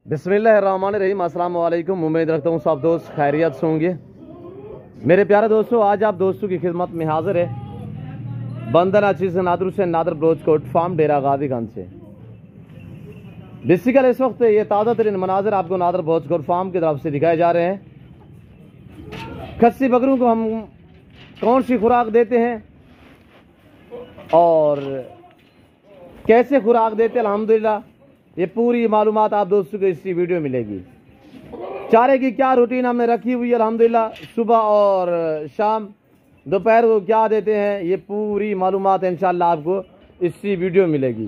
बिस्मिल्लाहिर्रहमानिर्रहीम। अस्सलाम वालेकुम। उम्मीद रखता हूँ सब दोस्त खैरियत से होंगे। मेरे प्यारे दोस्तों, आज आप दोस्तों की खिदमत में हाजिर है बंदना चीज़ नादर से नादर ब्रोचकोट फार्म डेरा गाजीगंज से। बेसिकल इस वक्त ये ताज़ा तरीन मनाजिर आपको नादर ब्रोचकोट फार्म की तरफ से दिखाए जा रहे हैं। खस्सी बकरों को हम कौन सी खुराक देते हैं और कैसे खुराक देते हैं, अल्हम्दुलिल्लाह ये पूरी मालूमात आप दोस्तों को इसी वीडियो में मिलेगी। चारे की क्या रूटीन हमने रखी हुई है, अल्हम्दुलिल्लाह सुबह और शाम दोपहर को क्या देते हैं, ये पूरी मालूमात इंशाल्लाह आपको इसी वीडियो में मिलेगी।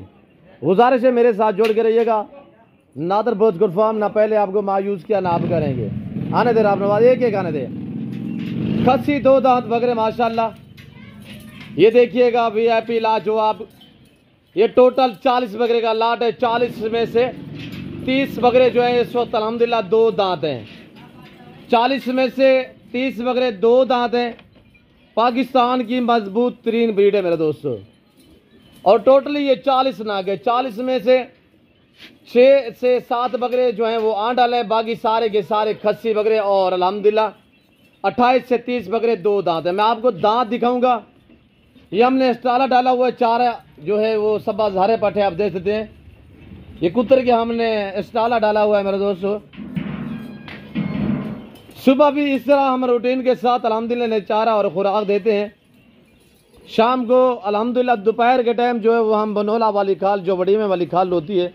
गुजारिश है मेरे साथ जोड़ के रहिएगा। नादर ब्रोचकोट फार्म ना पहले आपको मायूस किया ना आप करेंगे। आने दे आप नवाज, एक एक आने दे। खस्सी दो दांत बकरे माशाल्लाह, ये देखिएगा VIP लाजवाब। ये टोटल 40 बकरे का लाट है। 40 में से 30 बकरे जो है इस वक्त अल्हम्दुलिल्लाह दो दांत हैं। 40 में से 30 बकरे दो दांत हैं। पाकिस्तान की मजबूत तरीन ब्रीड है मेरे दोस्तों। और टोटली ये 40 नाग है। 40 में से 6 से 7 बकरे जो हैं वो आंडल है, बाकी सारे के सारे खस्सी बकरे। और अल्हम्दुलिल्लाह 28 से 30 बकरे दो दांत है। मैं आपको दांत दिखाऊंगा। ये हमने स्टाला डाला हुआ है, चारा जो है वो सब हरे पट्टे आप देख सकते हैं। ये कुत्तर के हमने स्टाला डाला हुआ है मेरे दोस्तों। सुबह भी इस तरह हम रूटीन के साथ अल्हम्दुलिल्लाह चारा और खुराक देते हैं। शाम को अल्हम्दुलिल्लाह दोपहर के टाइम जो है वो हम बनोला वाली खाल, जो बड़ी में वाली खाल होती है,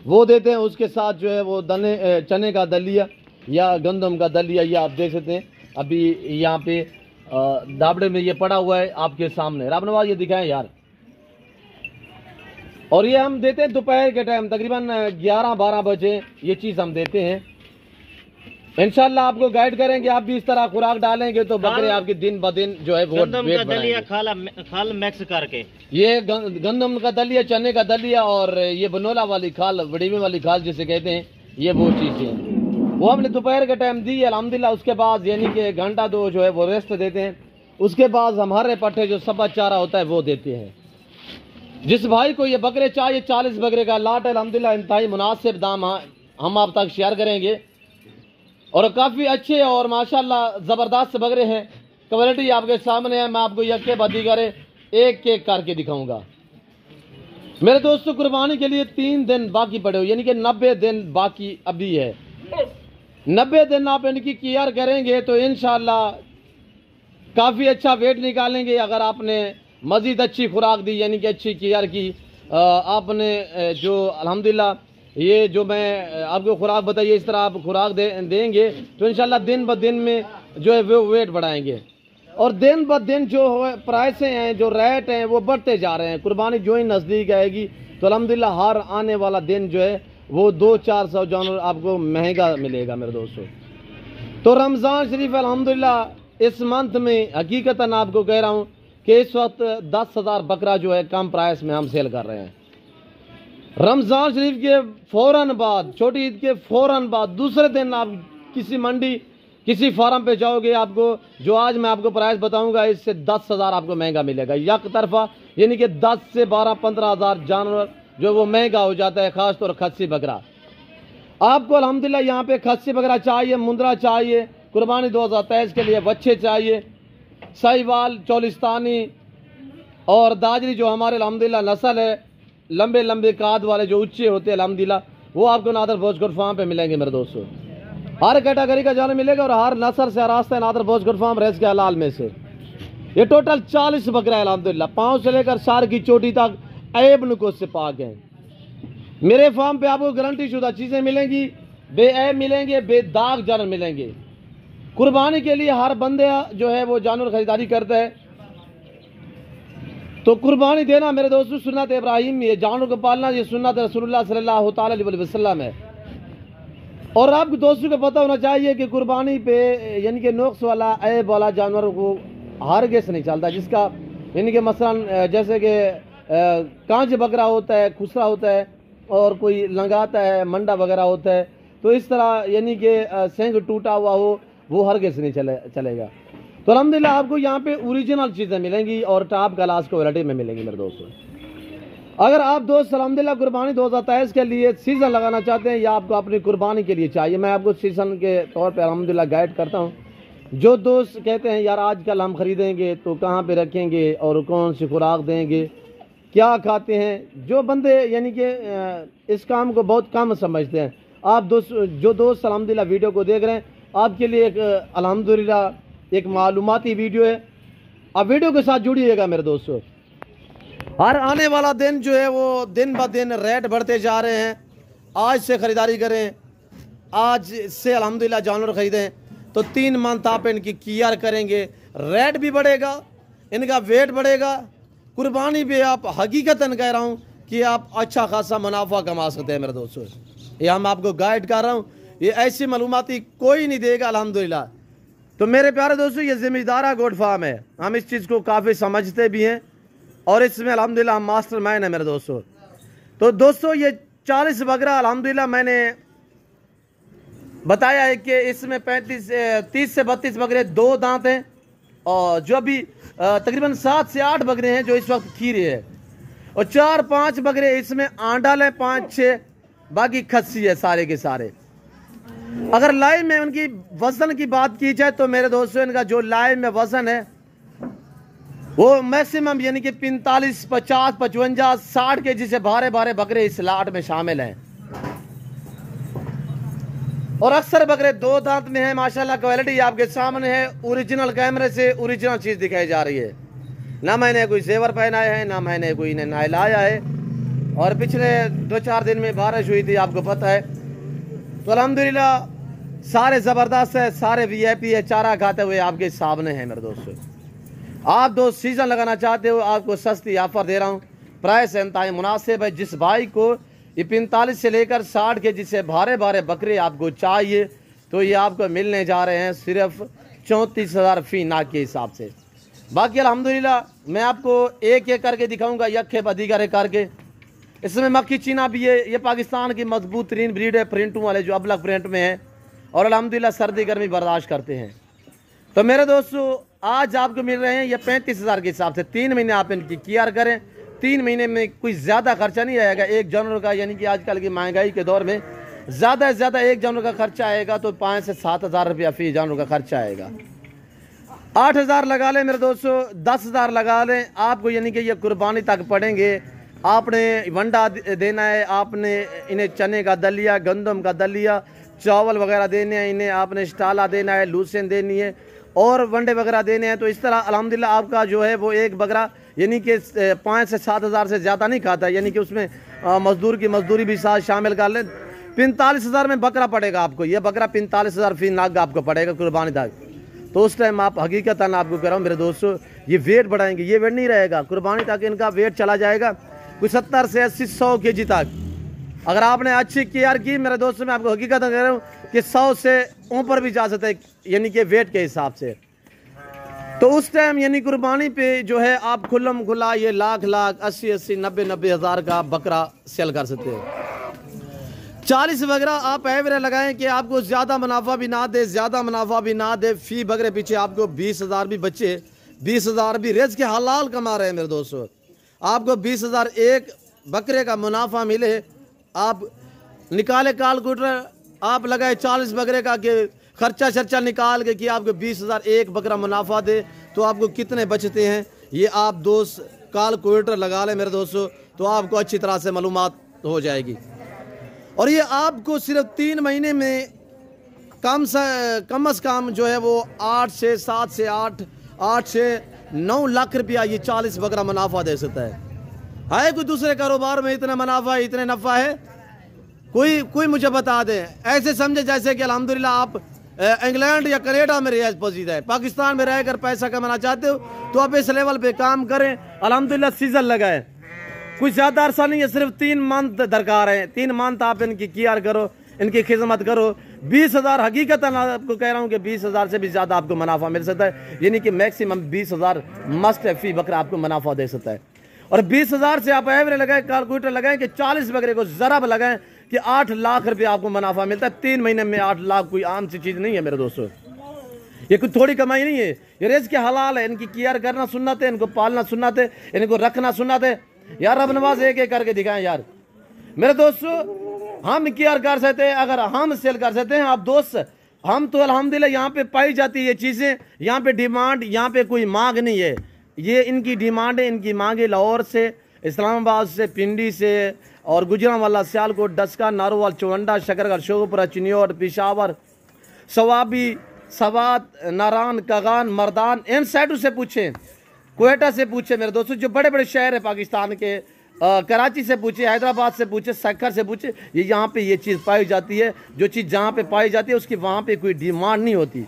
वो देते हैं। उसके साथ जो है वो दने चने का दलिया या गंदम का दलिया, ये आप देख सकते हैं। अभी यहाँ पे दाबड़े में ये पड़ा हुआ है आपके सामने। राब नवाज ये दिखाएं यार। और ये हम देते हैं दोपहर के टाइम तकरीबन 11-12 बजे ये चीज़ हम देते हैं। इंशाल्लाह आपको गाइड करेंगे। आप भी इस तरह खुराक डालेंगे तो बकरे आपके दिन ब दिन जो है वो गंदम का दलिया खाल मिक्स करके, ये गंदम का दलिया, चने का दलिया और ये बनोला वाली खाल, बड़ीमे वाली खाल जिसे कहते हैं, ये वो चीज़ें वो हमने दोपहर के टाइम दी अल्हम्दुलिल्लाह। उसके बाद यानी कि घंटा दो जो है वो रेस्ट देते हैं। उसके बाद हम हरे पट्टे जो सबा चारा होता है वो देते हैं। जिस भाई को ये बकरे चाहिए, 40 बकरे का लाट अल्हम्दुलिल्लाह इंतहाई मुनासिब दाम हम आप तक शेयर करेंगे। और काफ़ी अच्छे और माशाल्लाह ज़बरदस्त बकरे हैं। क्वालिटी आपके सामने है। मैं आपको यक्के बदी करे एक एक करके दिखाऊंगा मेरे दोस्तों। कुर्बानी के लिए 3 दिन बाकी पड़े हो, यानी कि 90 दिन बाकी अभी है। 90 दिन आप इनकी केयर करेंगे तो इंशाल्लाह काफ़ी अच्छा वेट निकालेंगे। अगर आपने मज़ीद अच्छी खुराक दी, यानी कि अच्छी केयर की आपने, जो अल्हम्दुलिल्लाह ये जो मैं आपको खुराक बताइए, इस तरह आप खुराक देंगे तो इंशाल्लाह दिन ब दिन में जो है वो वेट बढ़ाएंगे। और दिन ब दिन जो प्राइसें हैं, जो रेट हैं, वो बढ़ते जा रहे हैं। कुर्बानी जो ही नज़दीक आएगी तो अल्हम्दुलिल्लाह हर आने वाला दिन जो है वो 200-400 जानवर आपको महंगा मिलेगा मेरे दोस्तों। तो रमज़ान शरीफ अल्हम्दुलिल्लाह इस मंथ में हकीकतन आपको कह रहा हूँ कि इस वक्त 10,000 बकरा जो है कम प्राइस में हम सेल कर रहे हैं। रमज़ान शरीफ के फ़ौरन बाद, छोटी ईद के फ़ौरन बाद दूसरे दिन आप किसी मंडी, किसी फार्म पे जाओगे, आपको जो आज मैं आपको प्राइस बताऊंगा इससे 10,000 आपको महंगा मिलेगा एक तरफा। यानी कि 10 से 12-15 हज़ार जानवर जो वो महंगा हो जाता है, ख़ास तौर खस्सी बकरा। आपको अल्हम्दुलिल्लाह यहाँ पे खस्सी बकरा चाहिए, मुंद्रा चाहिए, कुर्बानी 2023 के लिए बच्चे चाहिए, साहिवाल, चौलिस्तानी और दाजरी जो हमारे अल्हम्दुलिल्लाह नस्ल है, लंबे लंबे काद वाले जो उच्चे होते हैं अल्हम्दुलिल्लाह, वो आपको नादर ब्रोचकोट फार्म पे मिलेंगे मेरे दोस्तों। हर कैटेगरी का जानवर मिलेगा और हर नस्ल से रास्ता है नादर ब्रोचकोट फार्म रेस के हलाल में से। ये टोटल 40 बकरा है अल्हम्दुलिल्लाह, पाँव से लेकर सार की चोटी तक ऐब नुकोस से पाक हैं। मेरे फार्म पे आपको गारंटी शुदा चीज़ें मिलेंगी, बेऐब मिलेंगे, बेदाग जानवर मिलेंगे। कुर्बानी के लिए हर बंदे जो है वो जानवर खरीदारी करता है। तो कुर्बानी देना मेरे दोस्तों सुन्नत इब्राहिम, ये जानवर को पालना ये सुन्नत रसूलुल्लाह सल्लल्लाहु अलैहि वसल्लम है। और आपको दोस्तों को पता होना चाहिए कि कुर्बानी पे यानी कि नुक्स वाला, ऐब वाला जानवर को हरगिज़ नहीं चलता। जिसका यानी कि मसलन जैसे कि कांच बकरा होता है, खुसरा होता है, और कोई लंगाता है, मंडा वगैरह होता है, तो इस तरह यानी कि सेंग टूटा हुआ हो वो हरगिज़ नहीं चलेगा। तो अल्हम्दुलिल्लाह आपको यहाँ पे ओरिजिनल चीज़ें मिलेंगी और टॉप क्लास क्वालिटी में मिलेंगी मेरे दोस्तों। अगर आप दोस्त अल्हम्दुलिल्लाह कुर्बानी 2023 के लिए सीज़न लगाना चाहते हैं या आपको अपनी कुर्बानी के लिए चाहिए, मैं आपको सीज़न के तौर पे अल्हम्दुलिल्लाह गाइड करता हूँ। जो दोस्त कहते हैं यार आजकल हम ख़रीदेंगे तो कहाँ पे रखेंगे और कौन सी खुराक देंगे, क्या खाते हैं, जो बंदे यानी कि इस काम को बहुत कम समझते हैं, आप जो दोस्त अल्हम्दुलिल्लाह वीडियो को देख रहे हैं, आपके लिए एक अल्हम्दुलिल्लाह एक मालूमाती वीडियो है। आप वीडियो के साथ जुड़िएगा मेरे दोस्तों। हर आने वाला दिन जो है वो दिन ब दिन रेट बढ़ते जा रहे हैं। आज से ख़रीदारी करें, आज से अल्हम्दुलिल्लाह जानवर ख़रीदें तो 3 मंथ आप इनकी केयर करेंगे, रेट भी बढ़ेगा, इनका वेट बढ़ेगा। कुर्बानी पे आप हकीकतन कह रहा हूँ कि आप अच्छा खासा मुनाफा कमा सकते हैं मेरे दोस्तों। ये हम आपको गाइड कर रहा हूँ, ये ऐसी मालूमाती कोई नहीं देगा अल्हम्दुलिल्लाह। तो मेरे प्यारे दोस्तों, ये ज़िम्मेदारा गोट फार्म है, हम इस चीज़ को काफ़ी समझते भी हैं और इसमें अल्हम्दुलिल्लाह हम मास्टर मैन है मेरे दोस्तों। तो दोस्तों ये 40 बकरा अल्हम्दुलिल्लाह मैंने बताया है कि इसमें 30 से 32 बकरे 2 दांत हैं और जो अभी तकरीबन 7 से 8 बकरे हैं जो इस वक्त खीरे है और 4-5 बकरे इसमें आंडाल है, 5-6 बाकी खस्सी है सारे के सारे। अगर लाइव में उनकी वजन की बात की जाए तो मेरे दोस्तों इनका जो लाइव में वजन है वो मैक्सिमम यानी कि 45, 50, 55, 60 के जिसे भारे बकरे इस लाट में शामिल हैं और अक्सर बकरे 2 दांत में है। माशाल्लाह क्वालिटी आपके सामने है, ओरिजिनल कैमरे से ओरिजिनल चीज़ दिखाई जा रही है। ना मैंने कोई जेवर पहनाया है, ना मैंने कोई नहलाया है और पिछले 2-4 दिन में बारिश हुई थी आपको पता है। तो अल्हम्दुलिल्लाह सारे ज़बरदस्त है, सारे VIP है, चारा खाते हुए आपके सामने हैं मेरे दोस्तों। आप दोस्त सीज़न लगाना चाहते हो, आपको सस्ती ऑफर दे रहा हूँ, प्राइस इंतहाई मुनासिब है। जिस भाई को ये 45 से लेकर 60 के जिसे भारे बकरे आपको चाहिए तो ये आपको मिलने जा रहे हैं सिर्फ 34,000 फी नाक के हिसाब से। बाकी अल्हम्दुलिल्लाह मैं आपको एक करके दिखाऊंगा, यखे बदीगर करके। इसमें मक्खी चीना भी है, ये पाकिस्तान की मजबूत तरीन ब्रीड है, प्रिंटों वाले जो अबलग प्रिंट में है और अल्हम्दुलिल्लाह सर्दी गर्मी बर्दाश्त करते हैं। तो मेरे दोस्तों आज आपको मिल रहे हैं ये 35,000 के हिसाब से। 3 महीने आप इनकी केयर करें, 3 महीने में कोई ज़्यादा खर्चा नहीं आएगा एक जानवर का, यानी कि आजकल की महंगाई के दौर में ज़्यादा से ज़्यादा एक जानवर का खर्चा आएगा तो 5 से 7,000 रुपया फी जानवर का खर्चा आएगा। 8,000 लगा लें मेरे दोस्तों, 10,000 लगा लें, आपको यानी कि ये कुर्बानी तक पड़ेंगे। आपने वंडा देना है, आपने इन्हें चने का दलिया, गंदम का दलिया, चावल वगैरह देने हैं, इन्हें आपने स्टाला देना है, लूसेन देनी है और वंडे वगैरह देने हैं। तो इस तरह अल्हम्दुलिल्लाह आपका जो है वो एक बकरा यानी कि 5 से 7,000 से ज़्यादा नहीं खाता, यानी कि उसमें मजदूर की मजदूरी भी साथ शामिल कर लें। 45,000 में बकरा पड़ेगा आपको, ये बकरा 45,000 फी नाग आपको पड़ेगा कुर्बानी तक। तो उस टाइम आप हकीकतन आपको कह रहा हूँ मेरे दोस्तों, ये वेट बढ़ाएंगे, ये वेट नहीं रहेगा कुर्बानी तक, इनका वेट चला जाएगा कुछ 70 से 80, 100 kg तक। अगर आपने अच्छी केयर की मेरे दोस्तों, मैं आपको हकीकत कह रहा हूँ कि 100 से ऊपर भी जा सकते हैं यानी कि वेट के हिसाब से। तो उस टाइम यानी कुर्बानी पे जो है आप खुल्लम खुला ये लाख 80, 90 हज़ार का बकरा सेल कर सकते हैं। 40 बकरा आप एवरेज लगाएं कि आपको ज़्यादा मुनाफा भी ना दे, ज़्यादा मुनाफा भी ना दे, फी बकरे पीछे आपको 20,000 भी बचे, 20,000 भी रिज़्क़ के हलाल कमा रहे हैं मेरे दोस्तों। आपको 20,000 एक बकरे का मुनाफा मिले, आप निकाले कैलकुलेटर, आप लगाए 40 बकरे का कि खर्चा शर्चा निकाल के कि आपको 20,000 एक बकरा मुनाफा दे तो आपको कितने बचते हैं, ये आप दोस्त कैलकुलेटर लगा लें मेरे दोस्तों, तो आपको अच्छी तरह से मालूमात हो जाएगी। और ये आपको सिर्फ 3 महीने में कम से कम जो है वो 8 से 7 से 8 से 9 लाख रुपया ये 40 बकरा मुनाफा दे सकता है कोई दूसरे कारोबार में इतना मुनाफा, इतने नफ़ा है? कोई मुझे बता दे। ऐसे समझे जैसे कि अल्हम्दुलिल्लाह आप इंग्लैंड या कनाडा में रिहाइश पजीदा है, पाकिस्तान में रहकर पैसा कमाना चाहते हो तो आप इस लेवल पे काम करें, अल्हम्दुलिल्लाह सीजन लगाए। कुछ ज़्यादा अरसा नहीं है, सिर्फ 3 मंथ दरकार है, 3 मंथ आप इनकी केयर करो, इनकी खिदमत करो। 20,000 हकीकतन आपको कह रहा हूँ कि 20,000 से भी ज़्यादा आपको मुनाफा मिल सकता है, यानी कि मैक्सिमम 20,000 मस्ट है फी बकरा आपको मुनाफा दे सकता है। और 20,000 से आप एवरेज लगाएं, कैलकुलेटर लगाएं कि 40 बकरे को ज़रा लगाएं कि 8 लाख रुपये आपको मुनाफा मिलता है 3 महीने में। 8 लाख कोई आम सी चीज़ नहीं है मेरे दोस्तों, ये कोई थोड़ी कमाई नहीं है, ये रिज़्क़ के हलाल है। इनकी केयर करना सुन्नत है, इनको पालना सुन्नत है, इनको रखना सुन्नत है। यार रब नवाज एक एक करके दिखाएं यार मेरे दोस्तों। हम क्या कर सकते हैं अगर हम सेल कर सकते हैं आप दोस्त, हम तो अल्हम्दुलिल्लाह यहाँ पे पाई जाती है ये चीज़ें, यहाँ पे डिमांड, यहाँ पे कोई मांग नहीं है, ये इनकी डिमांड है, इनकी मांग है। लाहौर से, इस्लामाबाद से, पिंडी से और गुजरांवाला, सियालकोट, डस्का, नारोवाल, चौंडा, शकरगढ़, शोपुरा, चिन्योट, पेशावर, सवाबी, सवात, नारान, कगान, मर्दान, इन साइडों से पूछें, कोयटा से पूछे मेरे दोस्तों, जो बड़े बड़े शहर है पाकिस्तान के, कराची से पूछे, हैदराबाद से पूछे, सक्खर से पूछे, ये यहाँ पे ये चीज़ पाई जाती है। जो चीज़ जहाँ पे पाई जाती है उसकी वहाँ पे कोई डिमांड नहीं होती।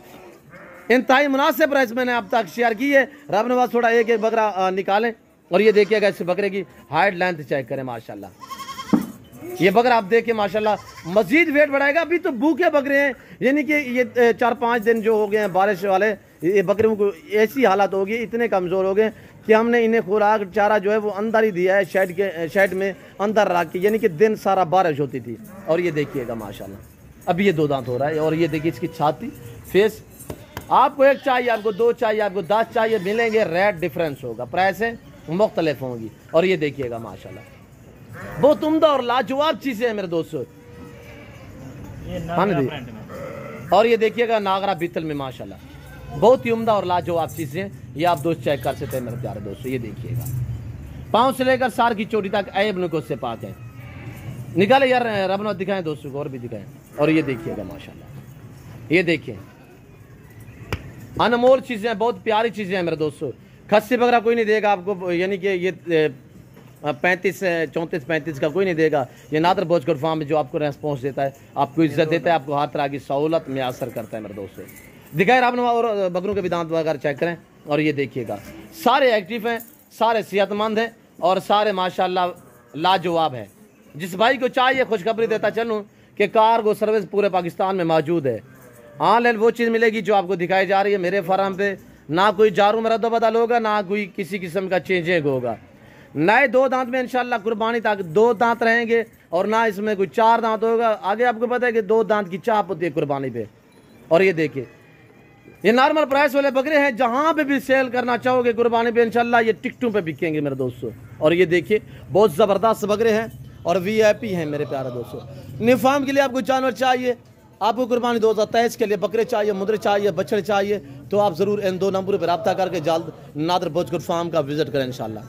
इंतहाई मुनासिब प्राइस मैंने अब तक शेयर की है। रब नवाज थोड़ा एक एक बकरा निकालें और ये देखिएगा इस बकरे की हाइट लेंथ चेक करें माशाल्लाह। ये बकरा आप देखिए माशाल्लाह मजीद वेट बढ़ाएगा। अभी तो भूखे बकरे हैं, यानी कि ये 4-5 दिन जो हो गए हैं बारिश वाले, ये बकरियों को ऐसी हालत होगी, इतने कमज़ोर हो गए कि हमने इन्हें खुराक चारा जो है वो अंदर ही दिया है, शेड में अंदर रख के, यानी कि दिन सारा बारिश होती थी। और ये देखिएगा माशाल्लाह अभी ये 2 दांत हो रहा है। और ये देखिए इसकी छाती, फेस, आपको 1 चाहिए, आपको 2 चाहिए, आपको 10 चाहिए, मिलेंगे, रेट डिफरेंस होगा, प्राइसें मुख्तलिफ होंगी। और ये देखिएगा माशाल्लाह बहुत उम्दा और लाजवाब चीज़ें हैं मेरे दोस्तों। और ये देखिएगा नागरा बीतल में माशाल्लाह बहुत ही उम्दा और लाजवाब चीज़ें, ये आप दोस्त चेक कर सकते हैं मेरे प्यारे दोस्तों। ये देखिएगा पाँव से लेकर सार की चोटी तक ऐब नुको से पाक है। निकाले यार रबना दिखाएं दोस्तों को, और भी दिखाएं। और ये देखिएगा माशाल्लाह, ये देखिए अनमोल चीज़ें हैं, बहुत प्यारी चीज़ें हैं मेरे दोस्तों। खस्सी बकरा कोई नहीं देगा आपको, यानी कि ये 34-35 का कोई नहीं देगा। ये नादर भोजकर फार्म में जो आपको रेस्पॉन्स देता है, आपको इज्जत देता है, आपको हर तरह की सहूलत में असर करता है मेरे दोस्तों। दिखाए आपने और बकरों के भी दांत वगैरह चेक करें। और ये देखिएगा सारे एक्टिव हैं, सारे सेहतमंद हैं और सारे माशाल्लाह लाजवाब हैं। जिस भाई को चाहिए खुशखबरी देता चलूँ कि कार्गो सर्विस पूरे पाकिस्तान में मौजूद है। ऑनलाइन वो चीज़ मिलेगी जो आपको दिखाई जा रही है मेरे फार्म पे, ना कोई जारू में रद्द-बदल होगा, ना कोई किसी किस्म का चेंजिंग होगा। नए 2 दांत में इंशाल्लाह कुर्बानी तक 2 दांत रहेंगे और ना इसमें कोई 4 दांत होगा। आगे आपको पता है कि 2 दांत की चाप होती है कुर्बानी पे। और ये देखिए ये नॉर्मल प्राइस वाले बकरे हैं, जहां पे भी सेल करना चाहोगे कुर्बानी पे इंशाल्लाह ये टिकटों पे बिकेंगे मेरे दोस्तों। और ये देखिए बहुत ज़बरदस्त बकरे हैं और VIP हैं मेरे प्यारे दोस्तों। निफाम के लिए आपको जानवर चाहिए, आपको कुर्बानी 2023 के लिए बकरे चाहिए, मुद्रे चाहिए, बछड़े चाहिए, तो आप ज़रूर इन 2 नंबरों पर रब्ता करके जल्द नादर भोजकर फार्म का विजिट करें इंशाल्लाह।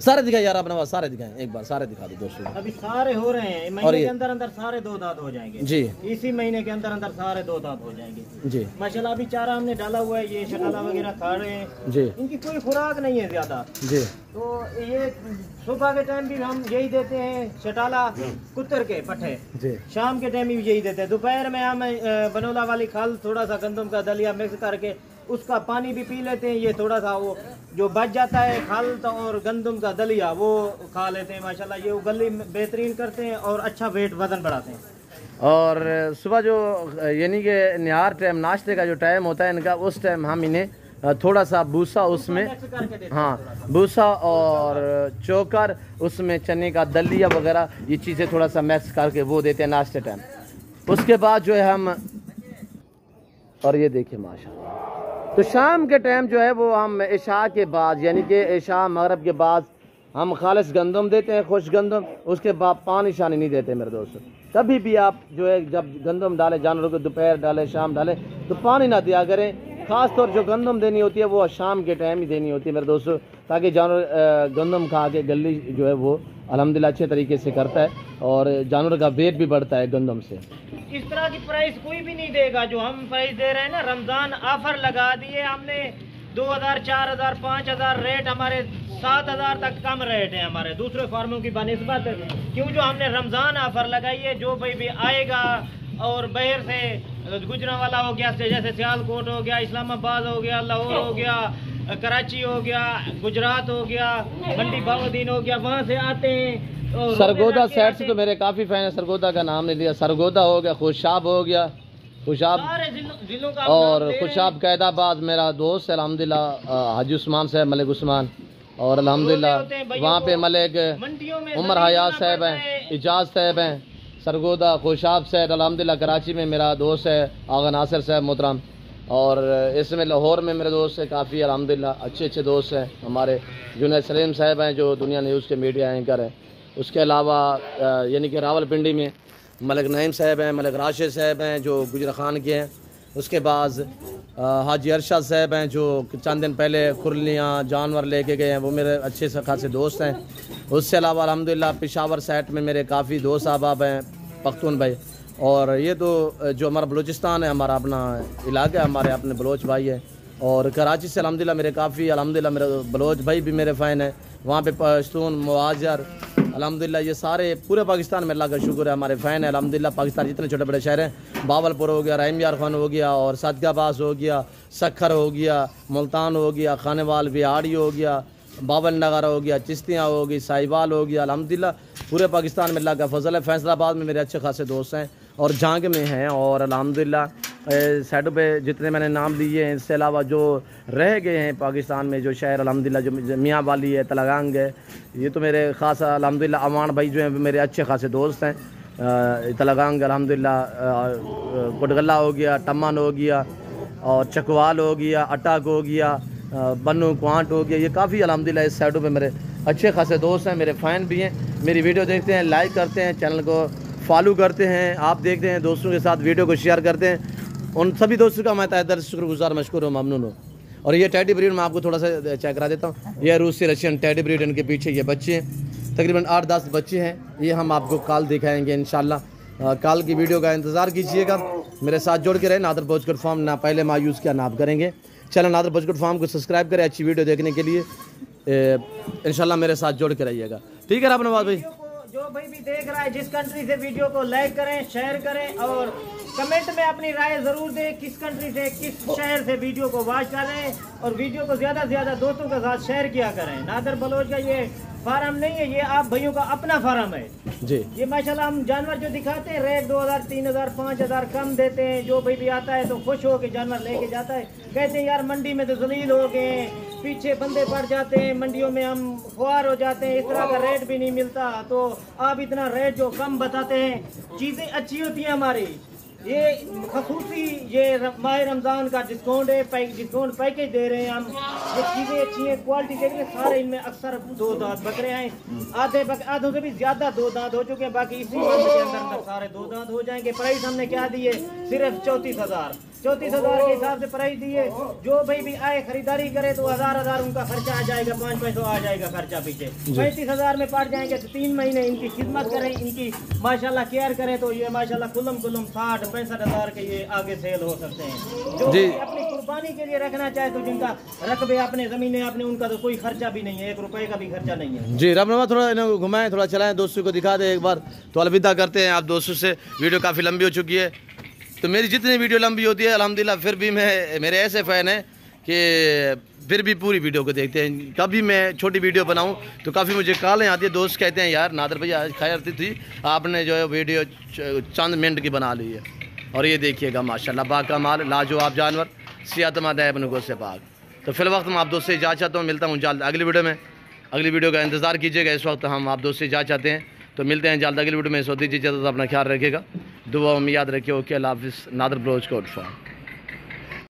सारे दिखाए यार अपना, सारे दिखाएं एक बार, सारे दिखा दो दोस्तों। अभी सारे हो रहे हैं, महीने के अंदर अंदर सारे 2 दांत हो जाएंगे जी। इसी महीने के अंदर अंदर सारे 2 दांत हो जाएंगे जी माशाल्लाह। अभी चारा हमने डाला हुआ है, ये शटाला वगैरह खा रहे हैं जी। इनकी कोई खुराक नहीं है ज्यादा जी। तो ये सुबह के टाइम भी हम यही देते हैं शटाला कुत्तर के पट्टे जी, शाम के टाइम भी यही देते हैं। दोपहर में हम बनोला वाली खाल, थोड़ा सा गंदम का दलिया मिक्स करके उसका पानी भी पी लेते हैं। ये थोड़ा सा वो जो बच जाता है खाल और गंदम का दलिया वो खा लेते हैं माशाल्लाह। ये गली बेहतरीन करते हैं और अच्छा वेट वजन बढ़ाते हैं। और सुबह जो यानी कि निहार टाइम नाश्ते का जो टाइम होता है इनका, उस टाइम हम इन्हें थोड़ा सा भूसा उसमें, हाँ भूसा और चोकर, उसमें चने का दलिया वगैरह ये चीज़ें थोड़ा सा मिक्स करके वो देते हैं नाश्ते टाइम। उसके बाद जो है हम, और ये देखिए माशाल्लाह, तो शाम के टाइम जो है वो हम इशा के बाद, यानी कि इशा मगरब के बाद हम खालिस गंदम देते हैं, खुश गंदम। उसके बाद पानी शानी नहीं देते मेरे दोस्तों। कभी भी आप जो है जब गंदम डालें जानवरों को, दोपहर डालें, शाम डालें, तो पानी ना दिया करें। ख़ास तौर जो गंदम देनी होती है वो शाम के टाइम ही देनी होती है मेरे दोस्तों, ताकि जानवर गंदम खा के गली जो है वो अल्हम्दुलिल्लाह अच्छे तरीके से करता है और जानवर का वेट भी बढ़ता है गंदम से। इस तरह की प्राइस कोई भी नहीं देगा जो हम प्राइस दे रहे हैं ना। रमजान ऑफर लगा दिए हमने, 2000, 4000, 5000 रेट हमारे 7000 तक कम रेट है हमारे दूसरे फार्मों की बनिस्बत। क्यों? जो हमने रमजान ऑफर लगाई है, जो भाई भी आएगा और बाहर से गुजरांवाला हो गया, जैसे सियालकोट हो गया, इस्लामाबाद हो गया, लाहौर हो गया, कराची हो गया, गुजरात हो गया, मंडी बाउद्दीन हो गया, वहाँ से आते हैं। सरगोदा साइड से तो मेरे काफ़ी फैन है, सरगोदा का नाम नहीं लिया, सरगोदा हो गया, खुशाब हो गया, खुशाब जिलों का और खुशाब कैदाबाद मेरा दोस्त है अल्हम्दुलिल्लाह, हाजी उस्मान साहब, मलिक उस्मान, और अल्हम्दुलिल्लाह वहाँ पे मलिक उमर हयात साहब हैं, इजाज साहब हैं, सरगोदा खुशाब साहब। अल्हम्दुलिल्लाह कराची में मेरा दोस्त है आगा नासिर साहब मोहतरम, और इसमें लाहौर में मेरे दोस्त हैं काफ़ी, अल्हम्दुलिल्लाह अच्छे दोस्त हैं हमारे। जुनैद सलीम साहब हैं जो दुनिया न्यूज़ के मीडिया एंकर हैं। उसके अलावा यानी कि रावलपिंडी में मलिक नईम साहब हैं, मलिक राशिद साहब हैं जो गुजरा खान के हैं। उसके बाद हाजी अरशद साहब हैं जो चंद दिन पहले खुरलियाँ जानवर लेके गए हैं, वो मेरे अच्छे से खासे दोस्त हैं। उससे अलावा अल्हम्दुलिल्लाह पेशावर साइड में मेरे काफ़ी दोस्त अहबाब हैं, पख्तून भाई। और ये तो जो हमारा बलूचिस्तान है, हमारा अपना इलाका है, हमारे अपने बलोच भाई है। और कराची से अल्हम्दुलिल्लाह मेरे काफ़ी अल्हम्दुलिल्लाह मेरे बलोच भाई भी मेरे फ़ैन हैं। वहाँ पे पश्तून, मुहाजिर, अल्हम्दुलिल्लाह ये सारे पूरे पाकिस्तान में अल्लाह का शुक्र है हमारे फ़ैन है। अल्हम्दुलिल्लाह पाकिस्तान जितने छोटे बड़े शहर हैं, बावलपुर हो गया, रहीम यार खान हो गया, और सदकाबाज हो गया, सखर हो गया, मुल्तान हो गया, खानेवाल बिहाड़ी हो गया, बाबल नगर हो गया, चिश्तियाँ हो गई, साहिवाल हो गया, अल्हम्दुलिल्लाह पूरे पाकिस्तान में अल्लाह का फजल है। फैसलाबाद में मेरे अच्छे खासे दोस्त हैं और झांग में हैं। और अल्हम्दुलिल्लाह साइडों पे जितने मैंने नाम लिए हैं, इससे अलावा जो रह गए हैं पाकिस्तान में जो शहर, अल्हम्दुलिल्लाह जो मियाँ वाली है, तलगांग है, ये तो मेरे ख़ास अल्हम्दुलिल्लाह अमान भाई जो हैं मेरे अच्छे खासे दोस्त हैं। तलगांग अल्हम्दुलिल्लाह, गुटगल्ला हो गया, टम्मन हो गया, और चकवाल हो गया, अटक हो गया, बन्नू क्वांट हो गया, ये काफ़ी अल्हम्दुलिल्लाह इस साइडों पे मेरे अच्छे खासे दोस्त हैं, मेरे फ़ैन भी हैं। मेरी वीडियो देखते हैं, लाइक करते हैं, चैनल को फॉलो करते हैं, आप देखते हैं, दोस्तों के साथ वीडियो को शेयर करते हैं। उन सभी दोस्तों का मैं तहे दिल से शुक्रगुजार, मशकूर हूँ, ममनून हूँ। और ये टेडी ब्रीड मैं आपको थोड़ा सा चेक करा देता हूँ। ये रूसी रशियन टेडी ब्रीड, इनके पीछे ये बच्चे हैं, तकरीबन 8-10 बच्चे हैं। ये हम आपको कल दिखाएंगे इंशाल्लाह। कल की वीडियो का इंतज़ार कीजिएगा, मेरे साथ जोड़ के रहे। नादर बॉचगुड फार्म ना पहले मायूस किया ना आप करेंगे। चैनल नादर बॉचगुड फार्म को सब्सक्राइब करें अच्छी वीडियो देखने के लिए। इंशाल्लाह मेरे साथ जोड़ के रहिएगा। ठीक है राब नवाज भाई, जो भाई भी देख रहा है जिस कंट्री से वीडियो को लाइक करें, शेयर करें और कमेंट में अपनी राय ज़रूर दें किस कंट्री से, किस शहर से वीडियो को वॉच कर रहे हैं। और वीडियो को ज़्यादा से ज़्यादा दोस्तों के साथ शेयर किया करें। नादर बलोच का ये फार्म नहीं है, ये आप भाइयों का अपना फार्म है जी। ये माशाल्लाह हम जानवर जो दिखाते हैं रेट 2000, 3000, 5000 कम देते हैं। जो भाई भी आता है तो खुश हो के जानवर लेके जाता है। कहते हैं यार मंडी में तो जलील हो गए, पीछे बंदे पड़ जाते हैं, मंडियों में हम खुआर हो जाते हैं, इस तरह का रेट भी नहीं मिलता। तो आप इतना रेट जो कम बताते हैं, चीज़ें अच्छी होती हैं हमारी। ये खसूसी ये माह रमज़ान का डिस्काउंट है, डिस्काउंट पैकेज दे रहे हैं हम। ये चीज़ें अच्छी हैं, क्वालिटी देख रहे हैं। सारे इनमें अक्सर 2 दांत बकरे हैं, आधों से भी ज़्यादा 2 दांत हो चुके हैं। बाकी इसी मंथ के अंदर सारे 2 दांत हो जाएंगे। प्राइस हमने क्या दी है, सिर्फ 34,000 के हिसाब से प्राइस दिए। जो भाई भी आए खरीदारी करे तो 1000 उनका खर्चा आ जाएगा, 500 आ जाएगा खर्चा पीछे। 35,000 में पड़ जाएंगे। तो 3 महीने इनकी खिदमत करें, इनकी माशाल्लाह केयर करें तो ये माशाल्लाह कुलम 60-65,000 के ये आगे सेल हो सकते हैं। जो अपनी कुर्बानी के लिए रखना चाहे तो जिनका रकबे अपने ज़मीनें अपने, उनका तो कोई खर्चा भी नहीं है, 1 रुपए का भी खर्चा नहीं है। जी रबनमा थोड़ा इन्हें घुमाएं, थोड़ा चलाएं, दोस्तों को दिखा दें एक बार, तो अलविदा करते हैं आप दोस्तों से। वीडियो काफ़ी लंबी हो चुकी है, तो मेरी जितनी वीडियो लंबी होती है अल्हम्दुलिल्लाह फिर भी मेरे ऐसे फ़ैन हैं कि फिर भी पूरी वीडियो को देखते हैं। कभी मैं छोटी वीडियो बनाऊं तो काफ़ी मुझे कॉलें आती है, दोस्त कहते हैं यार नादर भैया खैर थी आपने जो है वीडियो चंद मिनट की बना ली है। और ये देखिएगा माशाल्लाह बाकमाल लाजवाब जानवर, सेहतमंद है अपने से पाक। तो फिल वक्त मैं आप दोस्त से इजाज़त चाहता हूँ, मिलता हूँ जल्द अगली वीडियो में। अगली वीडियो का इंतज़ार कीजिएगा। इस वक्त हम आप दोस्त से इजाज़त चाहते हैं, तो मिलते हैं जल्द अगली वीडियो में। सो दीजिए इजाज़त, अपना ख्याल रखिएगा, दुआ में याद रखिए। ओके अल्लाह हाफ़िज़। नादर बलोच कोट फार्म।